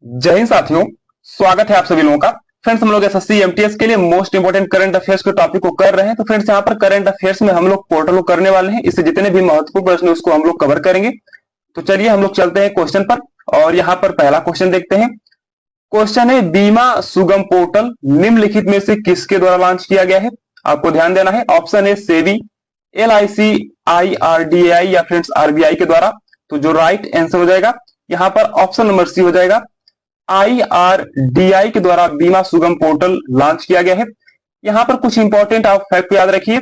जय हिंद साथियों। स्वागत है आप सभी लोगों का। फ्रेंड्स, हम लोग एसएससी एमटीएस के लिए मोस्ट इंपोर्टेंट करंट अफेयर्स के टॉपिक को कर रहे हैं। तो फ्रेंड्स, यहाँ पर करंट अफेयर्स में हम लोग पोर्टल को करने वाले हैं। इससे जितने भी महत्वपूर्ण प्रश्न है उसको हम लोग कवर करेंगे। तो चलिए हम लोग चलते हैं क्वेश्चन पर। और यहाँ पर पहला क्वेश्चन देखते हैं। क्वेश्चन है, बीमा सुगम पोर्टल निम्नलिखित में से किसके द्वारा लॉन्च किया गया है? आपको ध्यान देना है। ऑप्शन है सेबी, एलआईसी, आईआरडीएआई या फ्रेंड्स आरबीआई के द्वारा। तो जो राइट आंसर हो जाएगा यहाँ पर ऑप्शन नंबर सी हो जाएगा। आईआरडीआई के द्वारा बीमा सुगम पोर्टल लॉन्च किया गया है। यहाँ पर कुछ इंपॉर्टेंट आप फैक्ट याद रखिए।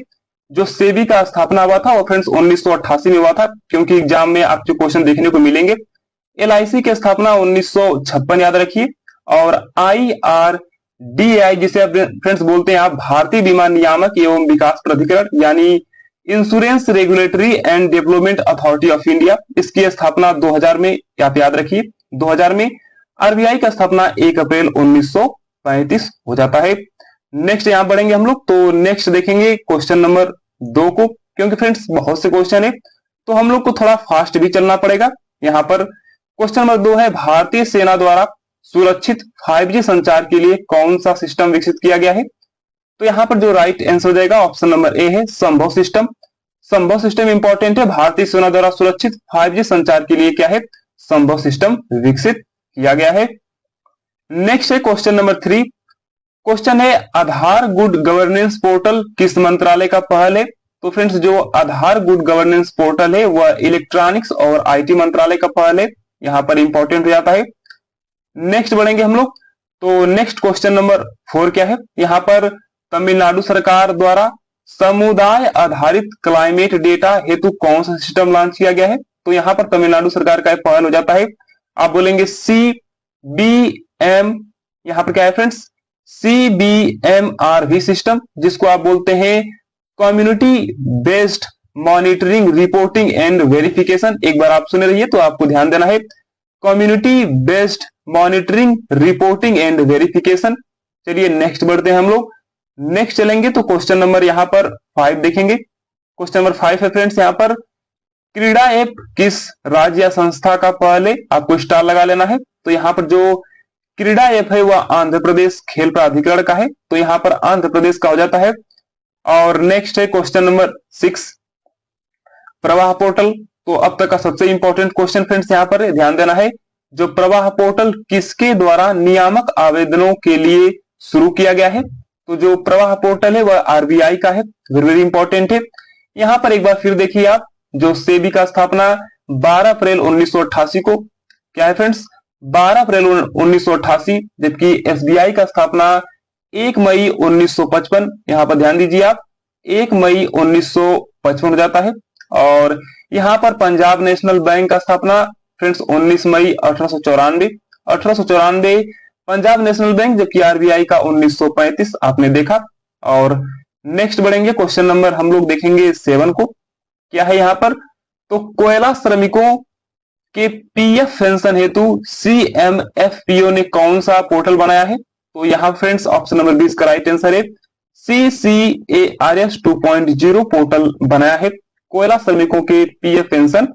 जो सेबी का स्थापना हुआ था वो फ्रेंड्स 1988 में हुआ था, क्योंकि एग्जाम में आपको क्वेश्चन देखने को मिलेंगे। एलआईसी की स्थापना 1956 याद रखिए। और आईआरडीआई जिसे फ्रेंड्स बोलते हैं आप भारतीय बीमा नियामक एवं विकास प्राधिकरण यानी insurance regulatory and development authority of India, इसकी स्थापना 2000 में, आप याद रखिए 2000 में। आरबीआई का स्थापना 1 अप्रैल 1935 हो जाता है। नेक्स्ट यहां बढ़ेंगे हम लोग। तो नेक्स्ट देखेंगे क्वेश्चन नंबर 2 को, क्योंकि फ्रेंड्स बहुत से क्वेश्चन है तो हम लोग को थोड़ा फास्ट भी चलना पड़ेगा। यहाँ पर क्वेश्चन नंबर 2 है, भारतीय सेना द्वारा सुरक्षित 5G संचार के लिए कौन सा सिस्टम विकसित किया गया है? तो यहाँ पर जो राइट आंसर हो जाएगा ऑप्शन नंबर ए है, संभव सिस्टम। संभव सिस्टम इंपॉर्टेंट है। भारतीय सेना द्वारा सुरक्षित 5G संचार के लिए क्या है? संभव सिस्टम विकसित किया गया है। नेक्स्ट है क्वेश्चन नंबर 3। क्वेश्चन है, आधार गुड गवर्नेंस पोर्टल किस मंत्रालय का पहल है? तो फ्रेंड्स, जो आधार गुड गवर्नेंस पोर्टल है वह इलेक्ट्रॉनिक्स और आईटी मंत्रालय का पहल है। यहां पर इंपॉर्टेंट हो जाता है। नेक्स्ट बढ़ेंगे हम लोग। तो नेक्स्ट क्वेश्चन नंबर 4 क्या है? यहां पर तमिलनाडु सरकार द्वारा समुदाय आधारित क्लाइमेट डेटा हेतु कौन सा सिस्टम लॉन्च किया गया है? तो यहां पर तमिलनाडु सरकार का पहल हो जाता है। आप बोलेंगे CBM, यहां पर क्या है फ्रेंड्स? CBMRV सिस्टम, जिसको आप बोलते हैं community based monitoring reporting and verification. एक बार आप सुने रहिए तो आपको ध्यान देना है, community based monitoring reporting and verification. चलिए नेक्स्ट बढ़ते हैं हम लोग। नेक्स्ट चलेंगे तो क्वेश्चन नंबर यहाँ पर 5 देखेंगे। क्वेश्चन नंबर 5 है फ्रेंड्स, यहाँ पर क्रीडा ऐप किस राज्य या संस्था का पहल है? आपको स्टार लगा लेना है। तो यहाँ पर जो क्रीडा ऐप है वह आंध्र प्रदेश खेल प्राधिकरण का है। तो यहाँ पर आंध्र प्रदेश का हो जाता है। और नेक्स्ट है क्वेश्चन नंबर 6, प्रवाह पोर्टल। तो अब तक का सबसे इंपॉर्टेंट क्वेश्चन फ्रेंड्स यहाँ पर ध्यान देना है। जो प्रवाह पोर्टल किसके द्वारा नियामक आवेदनों के लिए शुरू किया गया है? तो जो प्रवाह पोर्टल है वह आरबीआई का है। वेरी इंपॉर्टेंट है। यहाँ पर एक बार फिर देखिए आप, जो सेबी का स्थापना 12 अप्रैल 1988 को, क्या है फ्रेंड्स? 12 अप्रैल 1988, जबकि एसबीआई का स्थापना 1 मई 1955। यहाँ पर ध्यान दीजिए आप, 1 मई 1955 हो जाता है। और यहाँ पर पंजाब नेशनल बैंक का स्थापना फ्रेंड्स 19 मई 1894 पंजाब नेशनल बैंक, जबकि आरबीआई का 1935 आपने देखा। और नेक्स्ट बढ़ेंगे क्वेश्चन नंबर हम लोग देखेंगे 7 को। क्या है यहाँ पर? तो कोयला श्रमिकों के पीएफ पेंशन हेतु सीएमएफपीओ ने कौन सा पोर्टल बनाया है? तो यहाँ फ्रेंड्स ऑप्शन नंबर 20 का राइट आंसर है, CCARS 2.0 पोर्टल बनाया है कोयला श्रमिकों के पीएफ पेंशन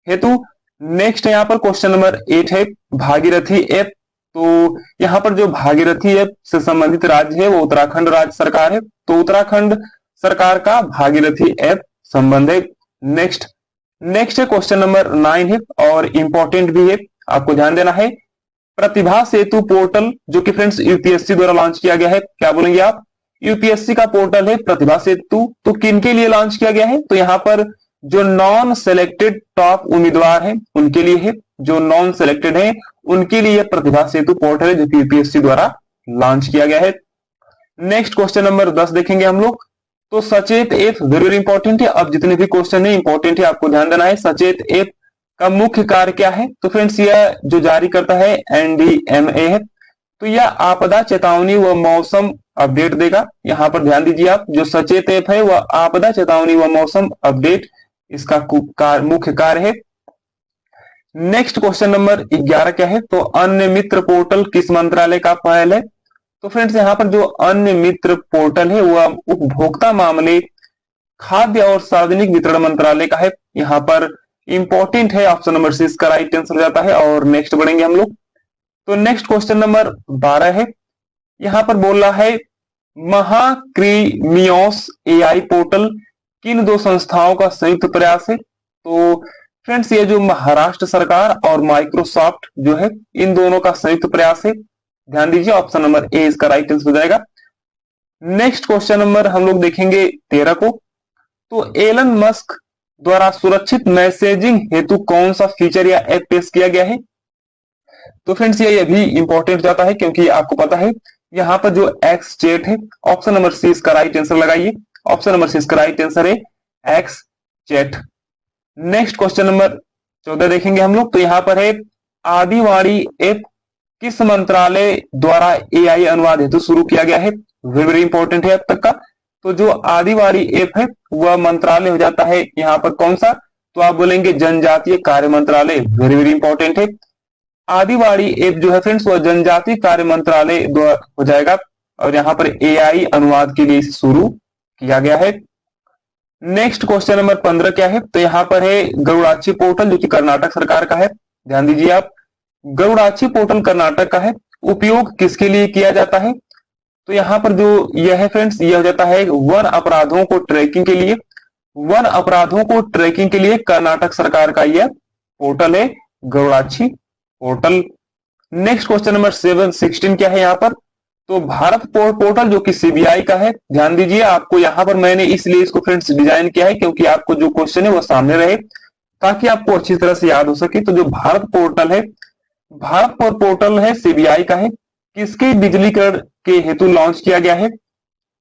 हेतु। नेक्स्ट यहाँ पर क्वेश्चन नंबर 8 है, भागीरथी ऐप। तो यहाँ पर जो भागीरथी ऐप से संबंधित राज्य है वो उत्तराखंड राज्य सरकार है। तो उत्तराखंड सरकार का भागीरथी ऐप संबंध है। नेक्स्ट है क्वेश्चन नंबर 9 है और इंपॉर्टेंट भी है, आपको ध्यान देना है। प्रतिभा सेतु पोर्टल, जो कि फ्रेंड्स यूपीएससी द्वारा लॉन्च किया गया है। क्या बोलेंगे आप? यूपीएससी का पोर्टल है प्रतिभा सेतु। तो किन के लिए लॉन्च किया गया है? तो यहाँ पर जो नॉन सेलेक्टेड टॉप उम्मीदवार है उनके लिए है। जो नॉन सेलेक्टेड है उनके लिए प्रतिभा सेतु पोर्टल है, जो कि यूपीएससी द्वारा लॉन्च किया गया है। नेक्स्ट क्वेश्चन नंबर 10 देखेंगे हम लोग। तो सचेत ऐप वेरी इंपॉर्टेंट है। अब जितने भी क्वेश्चन है इंपॉर्टेंट है, आपको ध्यान देना है। सचेत ऐप का मुख्य कार्य क्या है? तो फ्रेंड्स यह जो जारी करता है एनडीएमए है। तो यह आपदा चेतावनी व मौसम अपडेट देगा। यहाँ पर ध्यान दीजिए आप, जो सचेत ऐप है वह आपदा चेतावनी व मौसम अपडेट इसका मुख्य कार्य है। नेक्स्ट क्वेश्चन नंबर 11 क्या है? तो अन्य मित्र पोर्टल किस मंत्रालय का पहल है? तो फ्रेंड्स यहाँ पर जो अन्य मित्र पोर्टल है वह उपभोक्ता मामले, खाद्य और सार्वजनिक वितरण मंत्रालय का है। यहाँ पर इंपॉर्टेंट है, ऑप्शन नंबर 6 का राइट आंसर हो जाता है। और नेक्स्ट बढ़ेंगे हम लोग। तो नेक्स्ट क्वेश्चन नंबर 12 है, यहां पर बोल रहा है महाक्रीमियोस एआई पोर्टल किन दो संस्थाओं का संयुक्त प्रयास है। तो फ्रेंड्स ये जो महाराष्ट्र सरकार और माइक्रोसॉफ्ट जो है इन दोनों का संयुक्त प्रयास है। ध्यान दीजिए ऑप्शन नंबर ए इसका राइट आंसर हो जाएगा। नेक्स्ट क्वेश्चन नंबर हम लोग देखेंगे 13 को। तो एलन मस्क द्वारा सुरक्षित मैसेजिंग हेतु कौन सा फीचर या ऐप पेश किया गया है। तो फ्रेंड्स ये भी इंपॉर्टेंट जाता है क्योंकि आपको पता है यहाँ पर जो एक्स चैट है, ऑप्शन नंबर सी इसका राइट आंसर लगाइए। ऑप्शन नंबर सी इसका राइट आंसर है x chat. Next question number 14 देखेंगे हम लोग। तो यहाँ पर है आदिवाणी ऐप किस मंत्रालय द्वारा एआई अनुवाद हेतु शुरू किया गया है। वेरी इंपॉर्टेंट है अब तक का। तो जो आदिवाणी ऐप है वह मंत्रालय हो जाता है यहाँ पर कौन सा, तो आप बोलेंगे जनजातीय कार्य मंत्रालय। वेरी वेरी इंपॉर्टेंट है। आदिवाणी ऐप जो है फ्रेंड्स वह जनजातीय कार्य मंत्रालय द्वारा हो जाएगा और यहाँ पर एआई अनुवाद के लिए शुरू किया गया है। नेक्स्ट क्वेश्चन नंबर 15 क्या है, तो यहाँ पर है गरुड़ाची पोर्टल जो कि कर्नाटक सरकार का है। ध्यान दीजिए आप, गरुड़ाची पोर्टल कर्नाटक का है। उपयोग किसके लिए किया जाता है, तो यहाँ पर जो यह है फ्रेंड्स यह हो जाता है वन अपराधों को ट्रैकिंग के लिए। वन अपराधों को ट्रैकिंग के लिए कर्नाटक सरकार का यह पोर्टल है गरुड़ाची पोर्टल। नेक्स्ट क्वेश्चन नंबर 16 क्या है यहाँ पर, तो भारत पोर्टल जो कि सीबीआई का है। ध्यान दीजिए आपको यहाँ पर मैंने इसलिए इसको फ्रेंड्स डिजाइन किया है क्योंकि आपको जो क्वेश्चन है वो सामने रहे ताकि आपको अच्छी तरह से याद हो सके। तो जो भारत पोर्टल है, भारत पोर्टल है सीबीआई का है, किसके डिजिटलीकरण के हेतु लॉन्च किया गया है।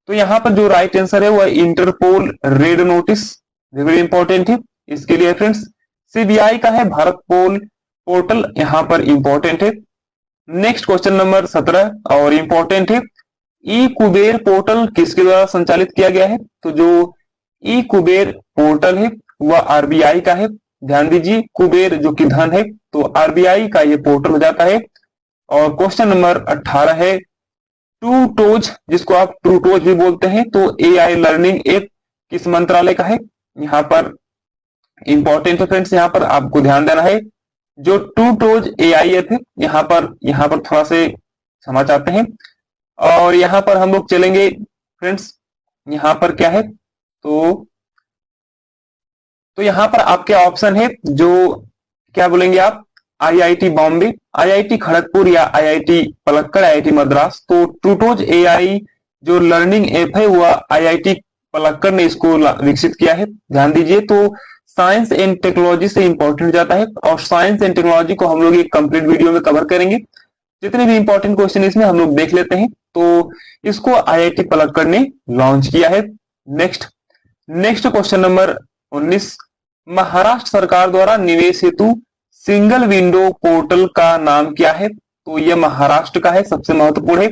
तो यहाँ पर जो राइट आंसर है वह Interpol red notice. Very important है इसके लिए फ्रेंड्स, सीबीआई का है भारत पोर्टल यहाँ पर इंपॉर्टेंट है। नेक्स्ट क्वेश्चन नंबर 17 और इंपॉर्टेंट है, ई कुबेर पोर्टल किसके द्वारा संचालित किया गया है। तो जो ई कुबेर पोर्टल है वह आरबीआई का है। ध्यान दीजिए कुबेर जो कि धन है तो आरबीआई का ये पोर्टल हो जाता है। और क्वेश्चन नंबर 18 है टूटोज जिसको आप ट्रूटोज भी बोलते हैं, तो एआई लर्निंग ऐप किस मंत्रालय का है। यहाँ पर इंपॉर्टेंट है फ्रेंड्स, यहाँ पर आपको ध्यान देना है जो टूटोज एआई ऐप है यहाँ पर थोड़ा से क्षमा चाहते हैं। और यहाँ पर हम लोग चलेंगे फ्रेंड्स, यहाँ पर क्या है तो यहाँ पर आपके ऑप्शन है जो क्या बोलेंगे आप, आईआईटी बॉम्बे, आईआईटी खड़गपुर या आईआईटी पलक्कड़, आईआईटी मद्रास। तो टूटोज एआई जो लर्निंग ऐप है वह आईआईटी पलक्कड़ ने इसको विकसित किया है। ध्यान दीजिए तो साइंस एंड टेक्नोलॉजी से इंपॉर्टेंट जाता है और साइंस एंड टेक्नोलॉजी को हम लोग एक कंप्लीट वीडियो में कवर करेंगे। जितने भी इंपॉर्टेंट क्वेश्चन इसमें हम लोग देख लेते हैं। तो इसको आईआईटी पलक्कड़ ने लॉन्च किया है। नेक्स्ट क्वेश्चन नंबर 19, महाराष्ट्र सरकार द्वारा निवेश हेतु सिंगल विंडो पोर्टल का नाम क्या है। तो यह महाराष्ट्र का है, सबसे महत्वपूर्ण है।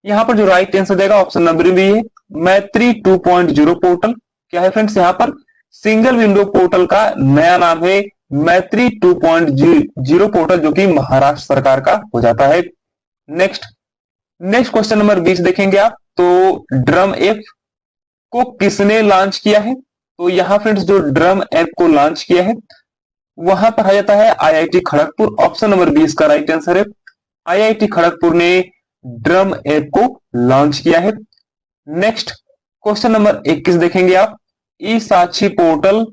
यहाँ पर जो राइट आंसर देगा ऑप्शन नंबर बी है मैत्री 2.0 पोर्टल। क्या है फ्रेंड्स, यहाँ पर सिंगल विंडो पोर्टल का नया नाम है मैत्री 2.0 पोर्टल जो कि महाराष्ट्र सरकार का हो जाता है। नेक्स्ट क्वेश्चन नंबर 20 देखेंगे आप। तो ड्रम ऐप को किसने लॉन्च किया है। तो यहाँ फ्रेंड्स जो ड्रम ऐप को लॉन्च किया है वहां पर आ जाता है आईआईटी खड़गपुर। ऑप्शन नंबर 20 का राइट आंसर है आईआईटी खड़गपुर ने ड्रम ऐप को लॉन्च किया है। नेक्स्ट क्वेश्चन नंबर 21 देखेंगे आप। ई साक्षी पोर्टल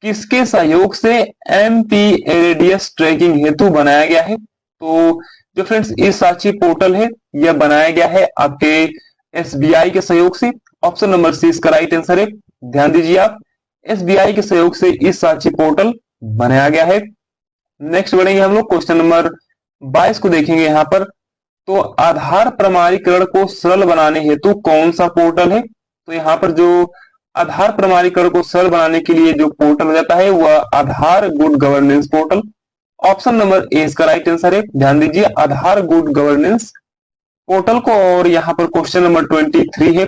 किसके सहयोग से एमपीएडीएस ट्रैकिंग हेतु बनाया गया है। तो जो फ्रेंड्स ई साक्षी पोर्टल है यह बनाया गया है आपके एसबीआई के सहयोग से। ऑप्शन नंबर सी इसका राइट आंसर है। ध्यान दीजिए आप, एसबीआई के सहयोग से ई साक्षी पोर्टल बनाया गया है। नेक्स्ट बढ़ेंगे हम लोग, क्वेश्चन नंबर 22 को देखेंगे यहाँ पर। तो आधार प्रमाणीकरण को सरल बनाने हेतु कौन सा पोर्टल है। तो यहाँ पर जो आधार प्रमाणीकरण को सरल बनाने के लिए जो पोर्टल हो जाता है वह Aadhaar good governance portal. Option number A इसका राइट आंसर है। ध्यान दीजिए आधार गुड गवर्नेंस पोर्टल को। और यहाँ पर क्वेश्चन नंबर 23 है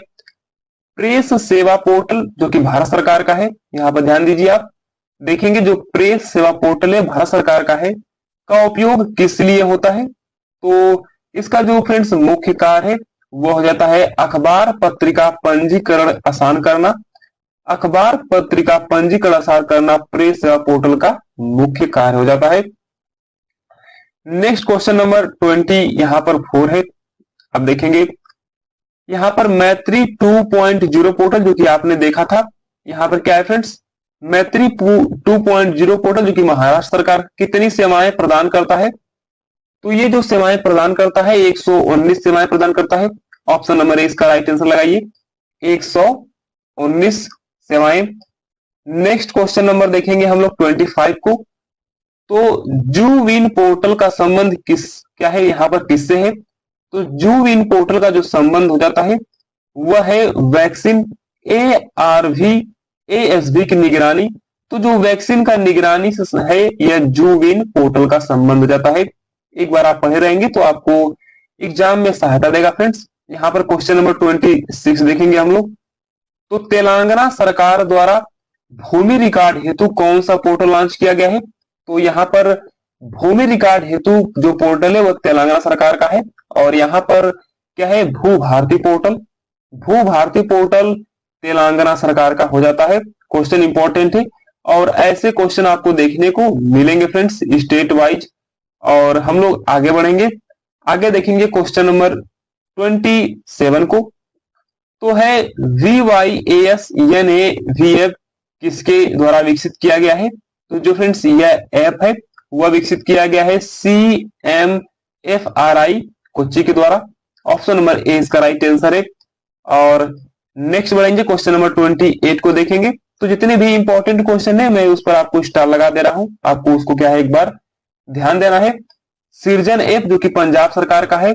प्रेस सेवा पोर्टल जो कि भारत सरकार का है। यहाँ पर ध्यान दीजिए आप देखेंगे जो प्रेस सेवा पोर्टल है भारत सरकार का है, का उपयोग किस लिए होता है। तो इसका जो फ्रेंड्स मुख्य कार्य है वो हो जाता है अखबार पत्रिका पंजीकरण आसान करना। अखबार पत्रिका पंजीकरण आसान करना प्रेस सेवा पोर्टल का मुख्य कार्य हो जाता है। नेक्स्ट क्वेश्चन नंबर 20 यहाँ पर 4 है। अब देखेंगे यहाँ पर मैत्री 2.0 पोर्टल जो कि आपने देखा था, यहाँ पर क्या है फ्रेंड्स, मैत्री 2.0 पोर्टल जो कि महाराष्ट्र सरकार कितनी सेवाएं प्रदान करता है। तो ये जो सेवाएं प्रदान करता है 119 सेवाएं प्रदान करता है। ऑप्शन नंबर ए इसका राइट आंसर लगाइए, 119 सेवाएं। नेक्स्ट क्वेश्चन नंबर देखेंगे हम लोग 25 को। तो जूविन पोर्टल का संबंध क्या है, यहाँ पर किससे है। तो जूविन पोर्टल का जो संबंध हो जाता है वह है वैक्सीन ARV ASV की निगरानी। तो जो वैक्सीन का निगरानी से है यह जूविन पोर्टल का संबंध हो जाता है। एक बार आप पढ़े रहेंगे तो आपको एग्जाम में सहायता देगा फ्रेंड्स। यहाँ पर क्वेश्चन नंबर 26 देखेंगे हम लोग। तो तेलंगाना सरकार द्वारा भूमि रिकॉर्ड हेतु कौन सा पोर्टल लॉन्च किया गया है। तो यहाँ पर भूमि रिकॉर्ड हेतु जो पोर्टल है वह तेलंगाना सरकार का है। और यहाँ पर क्या है, भू भारती पोर्टल। भू भारती पोर्टल तेलंगाना सरकार का हो जाता है। क्वेश्चन इंपॉर्टेंट है और ऐसे क्वेश्चन आपको देखने को मिलेंगे फ्रेंड्स स्टेट वाइज। और हम लोग आगे बढ़ेंगे, आगे देखेंगे क्वेश्चन नंबर 27 को। तो है VYASNAVF किसके द्वारा विकसित किया गया है। तो जो फ्रेंड्स यह ऐप है वह विकसित किया गया है CMFRI कोच्चि के द्वारा। ऑप्शन नंबर ए इसका राइट आंसर है। और नेक्स्ट बढ़ेंगे क्वेश्चन नंबर 28 को देखेंगे। तो जितने भी इंपॉर्टेंट क्वेश्चन है मैं उस पर आपको स्टार लगा दे रहा हूं, आपको उसको क्या है एक बार ध्यान देना है। सृजन ऐप जो कि पंजाब सरकार का है,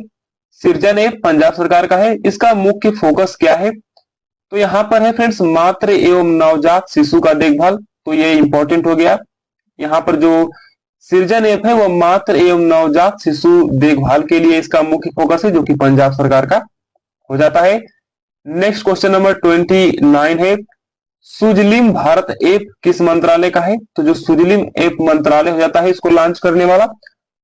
सृजन ऐप पंजाब सरकार का है, इसका मुख्य फोकस क्या है। तो यहाँ पर है फ्रेंड्स मातृ एवं नवजात शिशु का देखभाल। तो ये इंपॉर्टेंट हो गया। यहाँ पर जो सृजन ऐप है वह मातृ एवं नवजात शिशु देखभाल के लिए इसका मुख्य फोकस है जो कि पंजाब सरकार का हो जाता है। नेक्स्ट क्वेश्चन नंबर 29 है, सुजलिम भारत ऐप किस मंत्रालय का है। तो जो सुजलिम ऐप मंत्रालय हो जाता है इसको लॉन्च करने वाला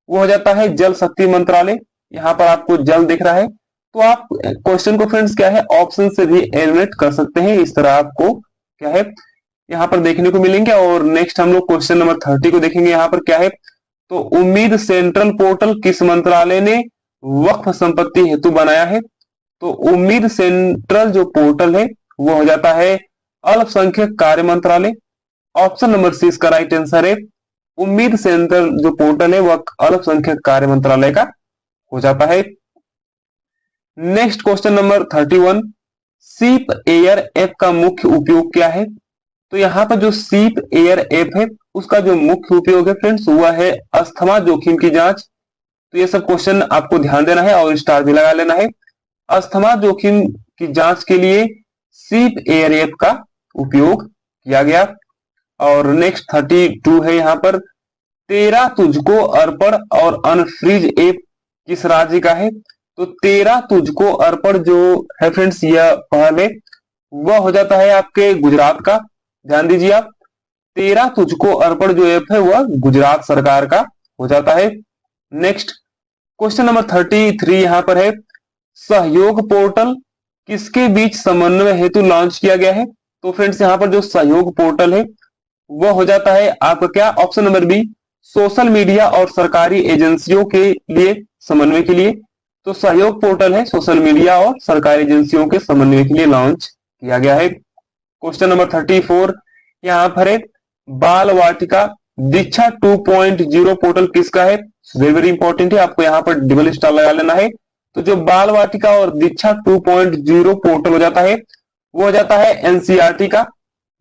वो हो जाता है जल शक्ति मंत्रालय। यहाँ पर आपको जल दिख रहा है तो आप क्वेश्चन को फ्रेंड्स क्या है ऑप्शन से भी एलिमिनेट कर सकते हैं। इस तरह आपको क्या है यहाँ पर देखने को मिलेंगे। और नेक्स्ट हम लोग क्वेश्चन नंबर 30 को देखेंगे। यहाँ पर क्या है, तो उम्मीद सेंट्रल पोर्टल किस मंत्रालय ने वक्फ संपत्ति हेतु बनाया है। तो उम्मीद सेंट्रल जो पोर्टल है वो हो जाता है अल्पसंख्यक कार्य मंत्रालय। ऑप्शन नंबर सी इसका राइट आंसर है। उम्मीद सेंट्रल जो पोर्टल है वह अल्पसंख्यक कार्य मंत्रालय का हो जाता है। नेक्स्ट क्वेश्चन नंबर 31, सीप एयर ऐप का मुख्य उपयोग क्या है। तो यहाँ पर जो सीप एयर ऐप है उसका जो मुख्य उपयोग है फ्रेंड्स वह है अस्थमा जोखिम की जांच। तो ये सब क्वेश्चन आपको ध्यान देना है और स्टार भी लगा लेना है। अस्थमा जोखिम की जांच के लिए सीप एयर ऐप का उपयोग किया गया। और नेक्स्ट 32 है यहाँ पर, तेरा तुझको अर्पण और अनफ्रीज ऐप किस राज्य का है। तो तेरा तुझको अर्पण जो है फ्रेंड्स यह पहले वह हो जाता है आपके गुजरात का। ध्यान दीजिए आप, तेरा तुझको अर्पण जो ऐप है वह गुजरात सरकार का हो जाता है। नेक्स्ट क्वेश्चन नंबर 33 यहाँ पर है, सहयोग पोर्टल किसके बीच समन्वय हेतु लॉन्च किया गया है। तो फ्रेंड्स यहाँ पर जो सहयोग पोर्टल है वह हो जाता है आपका क्या, option number B, social media और सरकारी एजेंसियों के लिए समन्वय के लिए। तो सहयोग पोर्टल है सोशल मीडिया और सरकारी एजेंसियों के समन्वय के लिए लॉन्च किया गया है। क्वेश्चन नंबर 34 यहाँ पर है, बाल वाटिका दीक्षा 2.0 पोर्टल किसका है। वेरी वेरी इंपॉर्टेंट है, आपको यहाँ पर डबल स्टार लगा लेना है। तो जो बाल वाटिका और दीक्षा 2.0 पोर्टल हो जाता है वो हो जाता है एनसीईआरटी का।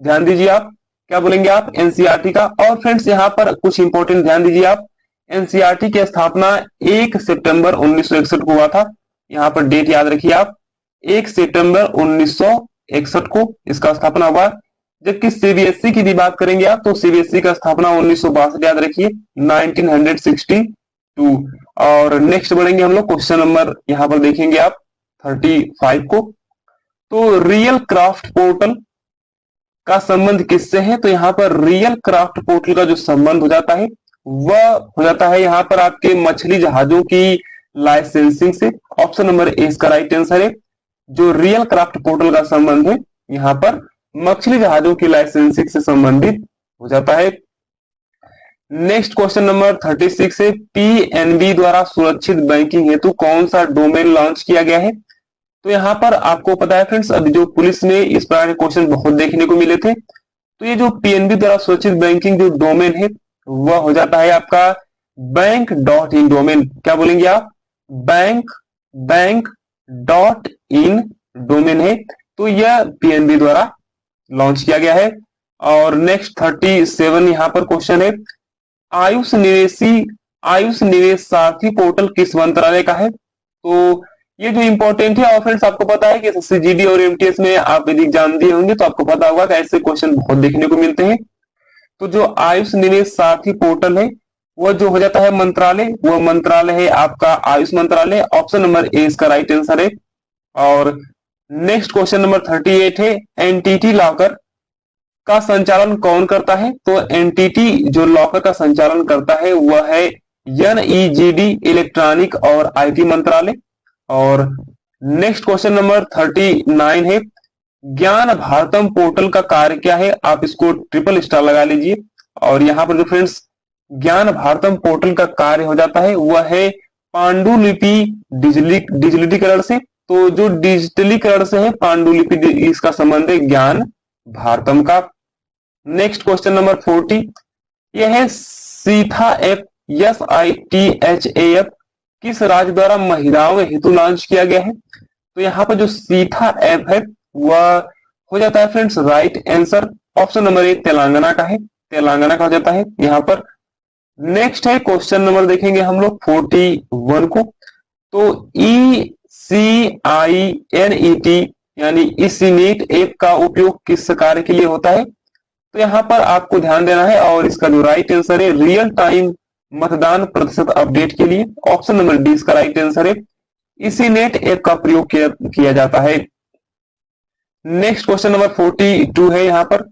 ध्यान दीजिए आप क्या बोलेंगे आप, एनसीईआरटी का। और फ्रेंड्स यहाँ पर कुछ इंपॉर्टेंट ध्यान दीजिए आप, एनसीईआरटी की स्थापना 1 सितंबर 1961 को हुआ था। यहाँ पर डेट याद रखिए आप, 1 सितंबर 1961 को इसका स्थापना हुआ। जबकि सीबीएसई की भी बात करेंगे आप तो सीबीएसई का स्थापना 1962 याद रखिए, 1962। और नेक्स्ट बढ़ेंगे हम लोग क्वेश्चन नंबर यहाँ पर देखेंगे आप 35 को। तो रियल क्राफ्ट पोर्टल का संबंध किससे है। तो यहाँ पर रियल क्राफ्ट पोर्टल का जो संबंध हो जाता है वह हो जाता है यहाँ पर आपके मछली जहाजों की लाइसेंसिंग से। ऑप्शन नंबर ए इसका राइट आंसर है। जो रियल क्राफ्ट पोर्टल का संबंध है यहाँ पर मछली जहाजों की लाइसेंसिंग से संबंधित हो जाता है। नेक्स्ट क्वेश्चन नंबर 36 है, पीएनबी द्वारा सुरक्षित बैंकिंग हेतु कौन सा डोमेन लॉन्च किया गया है? तो यहाँ पर आपको पता है फ्रेंड्स, अभी जो पुलिस में इस प्रकार के क्वेश्चन बहुत देखने को मिले थे। तो ये जो पीएनबी द्वारा सुरक्षित बैंकिंग जो डोमेन है वह हो जाता है आपका बैंक डॉट इन डोमेन। क्या बोलेंगे आप? Bank bank dot in domain है। तो यह पीएनबी द्वारा लॉन्च किया गया है। और नेक्स्ट 37 यहाँ पर क्वेश्चन है, आयुष निवेश साथी पोर्टल किस मंत्रालय का है? तो ये जो इंपॉर्टेंट है, और फ्रेंड्स आपको पता है कि एसएससी और एमटीएस में आप यदि एग्जाम दिए होंगे तो आपको पता होगा कि ऐसे क्वेश्चन बहुत देखने को मिलते हैं। तो जो आयुष निवेश साथी पोर्टल है वह जो हो जाता है मंत्रालय, वह मंत्रालय है आपका आयुष मंत्रालय। ऑप्शन नंबर ए इसका राइट आंसर है। और नेक्स्ट क्वेश्चन नंबर 38 है, एनटीटी लॉकर का संचालन कौन करता है? तो एनटीटी जो लॉकर का संचालन करता है वह है एनईजीडी, इलेक्ट्रॉनिक और आईटी मंत्रालय। और नेक्स्ट क्वेश्चन नंबर 39 है, ज्ञान भारतम पोर्टल का कार्य क्या है? आप इसको ट्रिपल स्टार लगा लीजिए। और यहाँ पर जो फ्रेंड्स ज्ञान भारतम पोर्टल का कार्य हो जाता है वह है पांडुलिपि डिजिटलीकरण से। तो जो डिजिटलीकरण से है पांडुलिपि, इसका संबंध है ज्ञान भारतम का। नेक्स्ट क्वेश्चन नंबर 40, यह है सीथा ऐप, SITHAF किस राज्य द्वारा महिलाओं हेतु लॉन्च किया गया है? तो यहाँ पर जो सीथा ऐप है वह हो जाता है friends right answer. Option number ए तेलंगाना का है, तेलंगाना का हो जाता है यहाँ पर। नेक्स्ट है क्वेश्चन नंबर देखेंगे हम लोग 41 को। तो ECINET यानी ECNET ऐप का उपयोग किस कार्य के लिए होता है? तो यहाँ पर आपको ध्यान देना है, और इसका जो राइट आंसर है रियल टाइम मतदान प्रतिशत अपडेट के लिए। ऑप्शन नंबर डी इसका राइट आंसर है। ECNET ऐप का प्रयोग किया जाता है। नेक्स्ट क्वेश्चन नंबर 42 है यहाँ पर,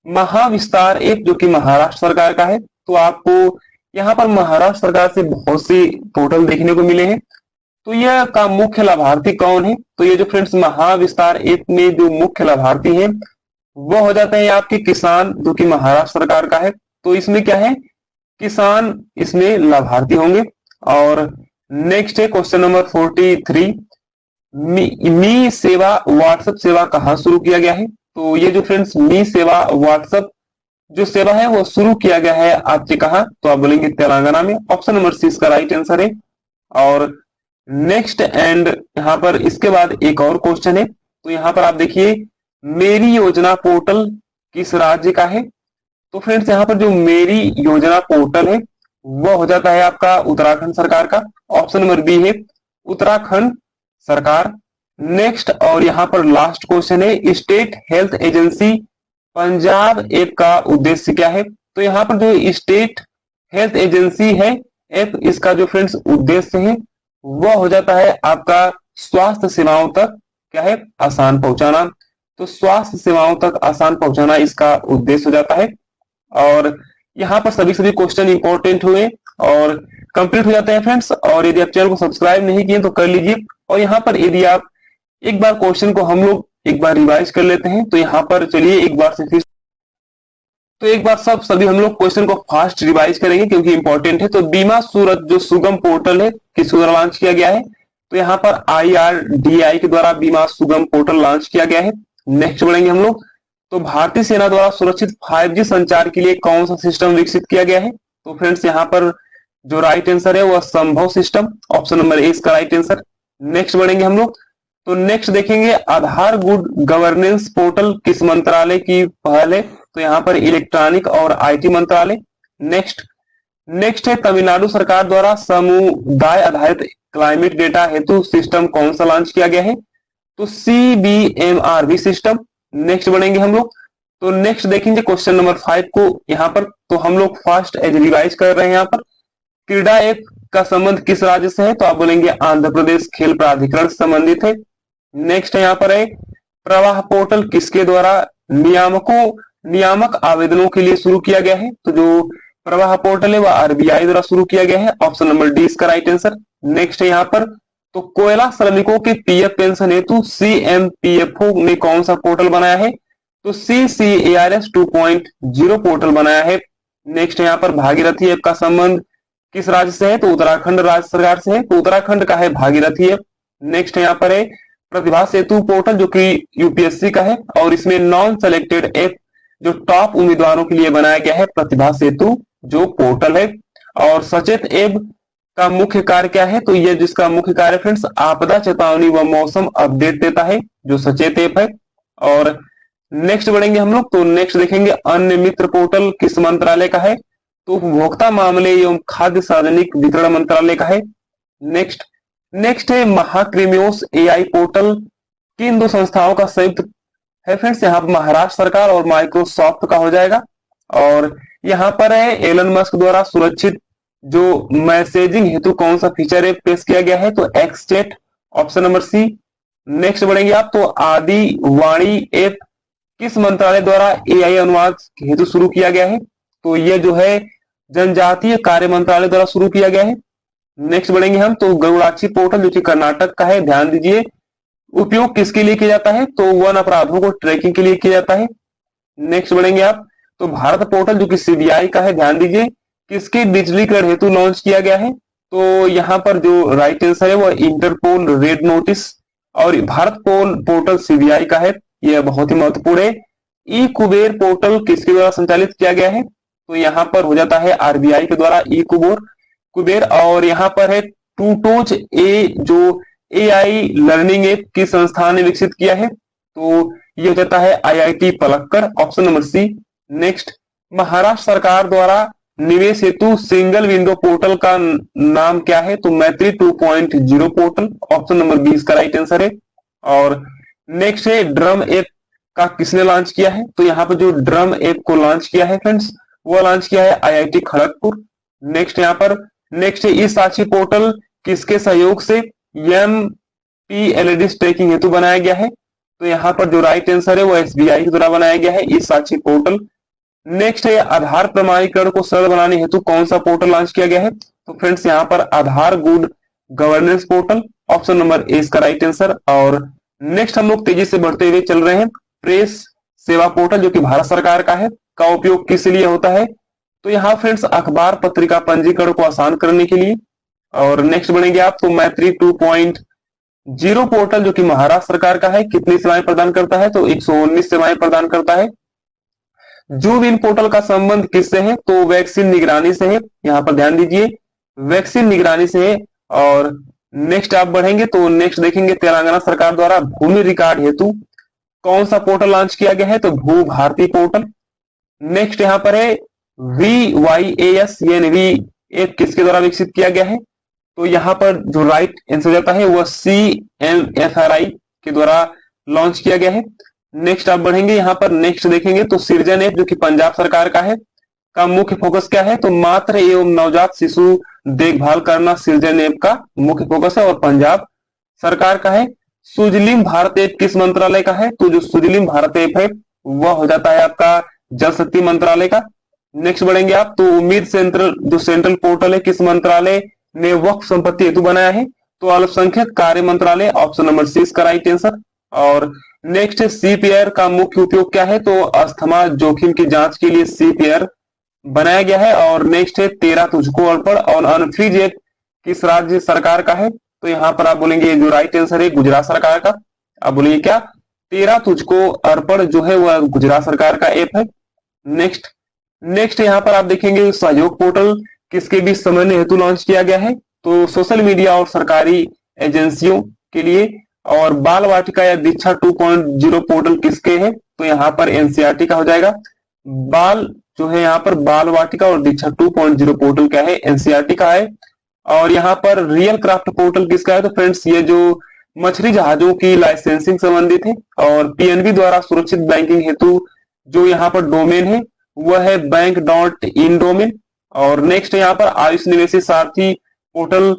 महाविस्तार ऐप जो कि महाराष्ट्र सरकार का है। तो आपको यहाँ पर महाराष्ट्र सरकार से बहुत से पोर्टल देखने को मिले हैं। तो यह का मुख्य लाभार्थी कौन है? तो ये जो फ्रेंड्स महाविस्तार ऐप में जो मुख्य लाभार्थी है वो हो जाते हैं आपके किसान, जो कि महाराष्ट्र सरकार का है। तो इसमें क्या है, किसान इसमें लाभार्थी होंगे। और नेक्स्ट है क्वेश्चन नंबर 43, मी सेवा व्हाट्सएप सेवा कहाँ शुरू किया गया है? तो ये जो फ्रेंड्स मी सेवा व्हाट्सएप जो सेवा है वो शुरू किया गया है आपके कहा? तो आप बोलेंगे तेलंगाना में। ऑप्शन नंबर सी इसका राइट आंसर है। और नेक्स्ट एंड यहाँ पर इसके बाद एक और क्वेश्चन है। तो यहाँ पर आप देखिए, मेरी योजना पोर्टल किस राज्य का है? तो फ्रेंड्स यहाँ पर जो मेरी योजना पोर्टल है वह हो जाता है आपका उत्तराखंड सरकार का। ऑप्शन नंबर बी है उत्तराखंड सरकार। नेक्स्ट और यहाँ पर लास्ट क्वेश्चन है, state health agency Punjab app का उद्देश्य क्या है? तो यहाँ पर जो स्टेट हेल्थ एजेंसी है ऐप, इसका जो फ्रेंड्स उद्देश्य है वह हो जाता है आपका स्वास्थ्य सेवाओं तक क्या है, आसान पहुंचाना। तो स्वास्थ्य सेवाओं तक आसान पहुंचाना इसका उद्देश्य हो जाता है। और यहाँ पर सभी क्वेश्चन इंपॉर्टेंट हुए और कंप्लीट हो जाते हैं फ्रेंड्स। और यदि आप चैनल को सब्सक्राइब नहीं किए तो कर लीजिए। और यहाँ पर यदि आप एक बार क्वेश्चन को हम लोग एक बार रिवाइज कर लेते हैं, तो यहाँ पर चलिए एक बार से फिर तो एक बार सभी हम लोग क्वेश्चन को फास्ट रिवाइज करेंगे क्योंकि इंपॉर्टेंट है। तो बीमा सूरत जो सुगम पोर्टल है किस द्वारा लॉन्च किया गया है? तो यहाँ पर IRDAI के द्वारा बीमा सुगम पोर्टल लॉन्च किया गया है। नेक्स्ट बढ़ेंगे हम लोग, तो भारतीय सेना द्वारा सुरक्षित 5G संचार के लिए कौन सा सिस्टम विकसित किया गया है? तो फ्रेंड्स यहाँ पर जो राइट आंसर है वह संभव सिस्टम। ऑप्शन नंबर ए इसका राइट आंसर। नेक्स्ट बढ़ेंगे हम लोग, तो नेक्स्ट देखेंगे आधार गुड गवर्नेंस पोर्टल किस मंत्रालय की पहल है? तो यहाँ पर इलेक्ट्रॉनिक और IT मंत्रालय। नेक्स्ट है तमिलनाडु सरकार द्वारा समुदाय आधारित क्लाइमेट डेटा हेतु सिस्टम कौन सा लॉन्च किया गया है? तो CBMRV सिस्टम। नेक्स्ट बढ़ेंगे हम लोग, तो नेक्स्ट देखेंगे क्वेश्चन नंबर 5 को यहाँ पर। तो हम लोग फास्ट एज रिवाइज कर रहे हैं। यहाँ पर क्रीडा ऐप का संबंध किस राज्य से है? तो आप बोलेंगे आंध्र प्रदेश खेल प्राधिकरण से संबंधित है। नेक्स्ट यहाँ पर है प्रवाह पोर्टल किसके द्वारा नियामक आवेदनों के लिए शुरू किया गया है? तो जो प्रवाह पोर्टल है वह RBI द्वारा शुरू किया गया है। ऑप्शन नंबर डी इसका राइट आंसर। नेक्स्ट है यहाँ पर, तो कोयला श्रमिकों के PF पेंशन हेतु CMPFO ने कौन सा पोर्टल बनाया है? तो CCARS 2.0 पोर्टल बनाया है। नेक्स्ट यहाँ पर भागीरथी ऐप का संबंध किस राज्य से है, तो उत्तराखंड राज्य सरकार से है, तो उत्तराखंड का है भागीरथी ऐप। नेक्स्ट यहाँ पर है प्रतिभा सेतु पोर्टल जो कि यूपीएससी का है, और इसमें नॉन सेलेक्टेड ऐप जो टॉप उम्मीदवारों के लिए बनाया गया है प्रतिभा सेतु जो पोर्टल है। और सचेत ऐप का मुख्य कार्य क्या है, तो ये जिसका मुख्य कार्य फ्रेंड्स आपदा चेतावनी व मौसम अपडेट देता है जो सचेत ऐप है। और नेक्स्ट बढ़ेंगे हम लोग, तो नेक्स्ट देखेंगे अन्य मित्र पोर्टल किस मंत्रालय का है, तो उपभोक्ता मामले एवं खाद्य सार्वजनिक वितरण मंत्रालय का है। नेक्स्ट नेक्स्ट है महाक्रिमियोस एआई पोर्टल, किन दो संस्थाओं का संयुक्त है फ्रेंड्स, यहाँ पर महाराष्ट्र सरकार और माइक्रोसॉफ्ट का हो जाएगा। और यहाँ पर है एलन मस्क द्वारा सुरक्षित जो मैसेजिंग हेतु कौन सा फीचर है पेश किया गया है, तो X chat, option number C. Next बढ़ेंगे आप, तो आदि वाणी ऐप किस मंत्रालय द्वारा एआई अनुवाद हेतु शुरू किया गया है, तो ये जो है जनजातीय कार्य मंत्रालय द्वारा शुरू किया गया है। नेक्स्ट बढ़ेंगे हम, तो गरुड़ाक्षी पोर्टल जो कि कर्नाटक का है, ध्यान दीजिए उपयोग किसके लिए किया जाता है, तो वन अपराधों को ट्रैकिंग के लिए किया जाता है। नेक्स्ट बढ़ेंगे आप, तो भारत पोर्टल जो कि सीबीआई का है, ध्यान दीजिए किसके डिजिटलीकरण हेतु लॉन्च किया गया है, तो यहाँ पर जो राइट आंसर है वो इंटरपोल रेड नोटिस। और भारत पोर्टल सीबीआई का है, यह बहुत ही महत्वपूर्ण है। ई कुबेर पोर्टल किसके द्वारा संचालित किया गया है, तो यहाँ पर हो जाता है आरबीआई के द्वारा ई कुबेर। और यहाँ पर है टूटोज ए जो एआई लर्निंग ऐप किस संस्थान ने विकसित किया है, तो ये हो जाता है IIT Palakkad, option number C. Next Maharashtra सरकार द्वारा निवेश हेतु सिंगल विंडो पोर्टल का नाम क्या है, तो मैत्री 2.0 पोर्टल, ऑप्शन नंबर 20 का राइट आंसर है। और नेक्स्ट है ड्रम ऐप का किसने लॉन्च किया है, तो यहाँ पर जो ड्रम ऐप को लॉन्च किया है फ्रेंड्स वो लॉन्च किया है आईआईटी खड़गपुर। नेक्स्ट यहाँ पर नेक्स्ट है ई साक्षी पोर्टल किसके सहयोग से एमपीएलएडी ट्रैकिंग हेतु बनाया गया है, तो यहाँ पर जो राइट आंसर है वो एसबीआई के द्वारा बनाया गया है ई साक्षी पोर्टल। नेक्स्ट है आधार प्रमाणीकरण को सरल बनाने हेतु कौन सा पोर्टल लॉन्च किया गया है, तो फ्रेंड्स यहाँ पर Aadhaar good governance portal, option number A इसका राइट आंसर। और नेक्स्ट हम लोग तेजी से बढ़ते हुए चल रहे हैं, प्रेस सेवा पोर्टल जो कि भारत सरकार का है, का उपयोग किस लिए होता है, तो यहाँ फ्रेंड्स अखबार पत्रिका पंजीकरण को आसान करने के लिए। और नेक्स्ट बढ़ेंगे आप, तो मैत्री 2.0 पोर्टल जो कि महाराष्ट्र सरकार का है कितनी सेवाएं प्रदान करता है, तो 119 सेवाएं प्रदान करता है। जूम इन पोर्टल का संबंध किससे है, तो वैक्सीन निगरानी से है, यहाँ पर ध्यान दीजिए वैक्सीन निगरानी से है। और नेक्स्ट आप बढ़ेंगे, तो नेक्स्ट देखेंगे तेलंगाना सरकार द्वारा भूमि रिकॉर्ड हेतु कौन सा पोर्टल लॉन्च किया गया है, तो भू भारती पोर्टल। नेक्स्ट यहाँ पर है VYAS यानी ऐप किसके द्वारा विकसित किया गया है, तो यहाँ पर जो राइट आंसर जाता है वह CMFRI के द्वारा लॉन्च किया गया है। नेक्स्ट आप बढ़ेंगे यहाँ पर नेक्स्ट देखेंगे, तो सृजन ऐप जो कि पंजाब सरकार का है, का मुख्य फोकस क्या है, तो मातृ एवं नवजात शिशु देखभाल करना सृजन ऐप का मुख्य फोकस है और पंजाब सरकार का है। सुजलिम भारत ऐप किस मंत्रालय का है, तो जो सुजलिम भारत ऐप है वह हो जाता है आपका जल शक्ति मंत्रालय का। नेक्स्ट बढ़ेंगे आप, तो उम्मीद सेंट्रल पोर्टल है किस मंत्रालय ने वक्फ संपत्ति हेतु बनाया है, तो अल्पसंख्यक कार्य मंत्रालय, ऑप्शन नंबर सी इसका राइट आंसर। और नेक्स्ट सीपीआर का मुख्य उपयोग क्या है, तो अस्थमा जोखिम की जांच के लिए सीपीआर बनाया गया है। और नेक्स्ट है तेरा तुझको अर्पण और अनफ्रीज ऐप किस राज्य सरकार का है, तो यहाँ पर आप बोलेंगे जो राइट आंसर है गुजरात सरकार का। आप बोलेंगे क्या, तेरा तुझको अर्पण जो है वह गुजरात सरकार का ऐप है। नेक्स्ट यहाँ पर आप देखेंगे सहयोग पोर्टल किसके बीच समन्वय हेतु लॉन्च किया गया है, तो सोशल मीडिया और सरकारी एजेंसियों के लिए। और बाल वाटिका या दीक्षा 2.0 पोर्टल किसके है, तो यहाँ पर एनसीईआरटी का हो जाएगा। बाल जो है यहाँ पर बाल वाटिका और दीक्षा 2.0 पोर्टल क्या है, एनसीईआरटी का है। और यहाँ पर रियल क्राफ्ट पोर्टल किसका है, तो फ्रेंड्स ये जो मछली जहाजों की लाइसेंसिंग संबंधित है। और पीएनबी द्वारा सुरक्षित बैंकिंग हेतु जो यहाँ पर डोमेन है वह है बैंक.इन डोमेन। और नेक्स्ट यहाँ पर आयुष निवेशी सारथी पोर्टल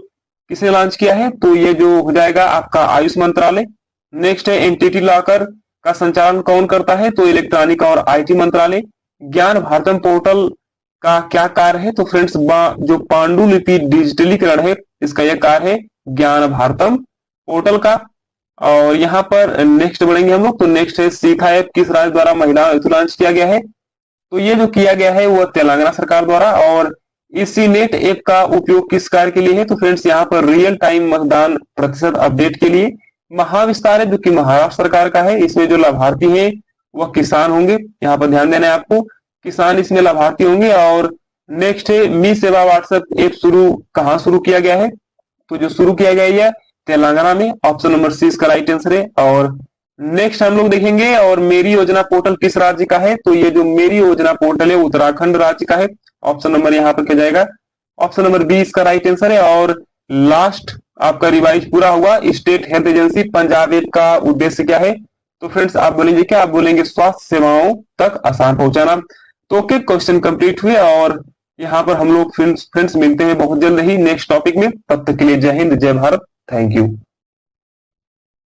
किसने लॉन्च किया है, तो ये जो हो जाएगा आपका आयुष मंत्रालय। नेक्स्ट है एंटिटी लॉकर का संचालन कौन करता है, तो इलेक्ट्रॉनिक और आईटी मंत्रालय। ज्ञान भारतम पोर्टल का क्या कार्य है, तो फ्रेंड्स जो पांडुलिपि डिजिटलीकरण है इसका यह कार्य है ज्ञान भारतम पोर्टल का। और यहाँ पर नेक्स्ट बढ़ेंगे हम लोग, तो नेक्स्ट है सीखा ऐप किस राज्य द्वारा महिला हेतु लॉन्च किया गया है, तो ये जो किया गया है वो तेलंगाना सरकार द्वारा। और इसी नेट ऐप का उपयोग किस कार्य के लिए है, तो फ्रेंड्स यहाँ पर रियल टाइम मतदान प्रतिशत अपडेट के लिए। महाविस्तार है जो कि महाराष्ट्र सरकार का है, इसमें जो लाभार्थी है वह किसान होंगे, यहाँ पर ध्यान देना है आपको, किसान इसमें लाभार्थी होंगे। और नेक्स्ट है मी सेवा व्हाट्सएप ऐप शुरू कहाँ शुरू किया गया है, तो जो शुरू किया गया है यह तेलंगाना में, ऑप्शन नंबर सी इसका राइट आंसर है। और नेक्स्ट हम लोग देखेंगे और मेरी योजना पोर्टल किस राज्य का है, तो ये जो मेरी योजना पोर्टल है उत्तराखंड राज्य का है, ऑप्शन नंबर यहाँ पर क्या जाएगा, ऑप्शन नंबर बी इसका राइट आंसर है। और लास्ट आपका रिवाइज पूरा हुआ, state health agency Punjab app का उद्देश्य क्या है, तो फ्रेंड्स आप बोलेंगे क्या, आप बोलेंगे स्वास्थ्य सेवाओं तक आसान पहुंचाना। तो ओके, क्वेश्चन कंप्लीट हुए और यहाँ पर हम लोग फ्रेंड्स मिलते हैं बहुत जल्द ही नेक्स्ट टॉपिक में। तब तक के लिए जय हिंद, जय भारत, थैंक यू।